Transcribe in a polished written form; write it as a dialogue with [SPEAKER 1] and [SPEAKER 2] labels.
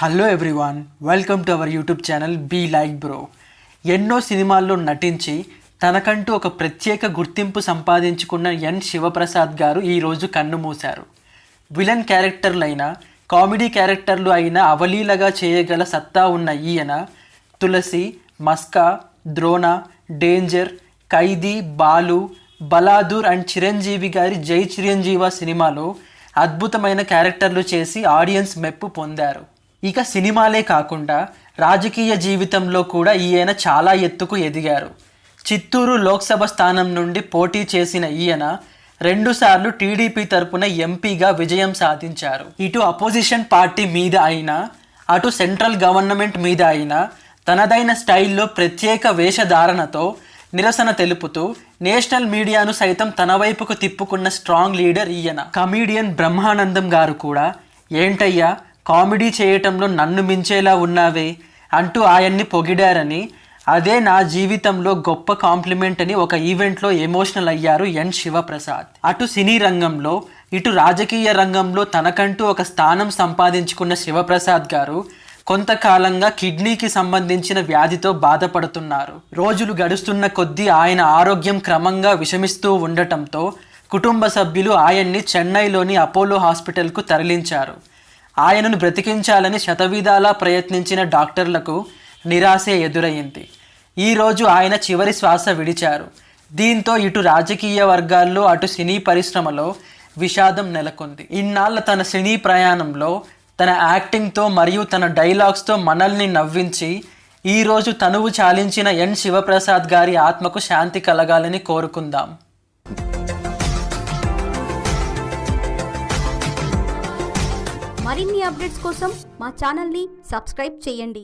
[SPEAKER 1] Hello everyone, welcome to our YouTube channel be like bro. ఎన్నో సినిమాల్లో నటించి తనకంటూ ఒక ప్రత్యేక గుర్తింపు సంపాదించుకున్న ఎన్ శివప్రసాద్ గారు ఈరోజు కన్నుమూశారు. విలన్ క్యారెక్టర్లైన కామెడీ క్యారెక్టర్లు అయిన అవలీలగా చేయగల సత్తా ఉన్న ఈయన తులసి, మస్కా, ద్రోణ, డేంజర్, ఖైదీ, బాలు, బలాదూర్ అండ్ చిరంజీవి గారి జై చిరంజీవ సినిమాలో అద్భుతమైన క్యారెక్టర్లు చేసి ఆడియన్స్ మెప్పు పొందారు. ఇక సినిమాలే కాకుండా రాజకీయ జీవితంలో కూడా ఈయన చాలా ఎత్తుకు ఎదిగారు. చిత్తూరు లోక్సభ స్థానం నుండి పోటీ చేసిన ఈయన 2 సార్లు టీడీపీ తరపున ఎంపీగా విజయం సాధించారు. ఇటు అపోజిషన్ పార్టీ మీద అయినా, అటు సెంట్రల్ గవర్నమెంట్ మీద అయినా తనదైన స్టైల్లో ప్రత్యేక వేషధారణతో నిరసన తెలుపుతూ నేషనల్ మీడియాను సైతం తన వైపుకు తిప్పుకున్న స్ట్రాంగ్ లీడర్ ఈయన. కమీడియన్ బ్రహ్మానందం గారు కూడా ఏంటయ్యా కామెడీ చేయటంలో నన్ను మించేలా ఉన్నావే అంటూ ఆయన్ని పొగిడారని, అదే నా జీవితంలో గొప్ప కాంప్లిమెంట్ అని ఒక ఈవెంట్లో ఎమోషనల్ అయ్యారు ఎన్ శివప్రసాద్. అటు సినీ రంగంలో, ఇటు రాజకీయ రంగంలో తనకంటూ ఒక స్థానం సంపాదించుకున్న శివప్రసాద్ గారు కొంతకాలంగా కిడ్నీకి సంబంధించిన వ్యాధితో బాధపడుతున్నారు. రోజులు గడుస్తున్న కొద్దీ ఆయన ఆరోగ్యం క్రమంగా విషమిస్తూ ఉండటంతో కుటుంబ సభ్యులు ఆయన్ని చెన్నైలోని అపోలో హాస్పిటల్కు తరలించారు. ఆయనను బ్రతికించాలని శతవిధాలా ప్రయత్నించిన డాక్టర్లకు నిరాశే ఎదురయ్యింది. ఈరోజు ఆయన చివరి శ్వాస విడిచారు. దీంతో ఇటు రాజకీయ వర్గాల్లో, అటు సినీ పరిశ్రమలో విషాదం నెలకొంది. ఇన్నాళ్ళ తన సినీ ప్రయాణంలో తన యాక్టింగ్తో మరియు తన డైలాగ్స్తో మనల్ని నవ్వించి ఈరోజు తనువు చాలించిన ఎన్ శివప్రసాద్ గారి ఆత్మకు శాంతి కలగాలని కోరుకుందాం.
[SPEAKER 2] మరిన్ని అప్డేట్స్ కోసం మా ఛానల్ని సబ్స్క్రైబ్ చేయండి.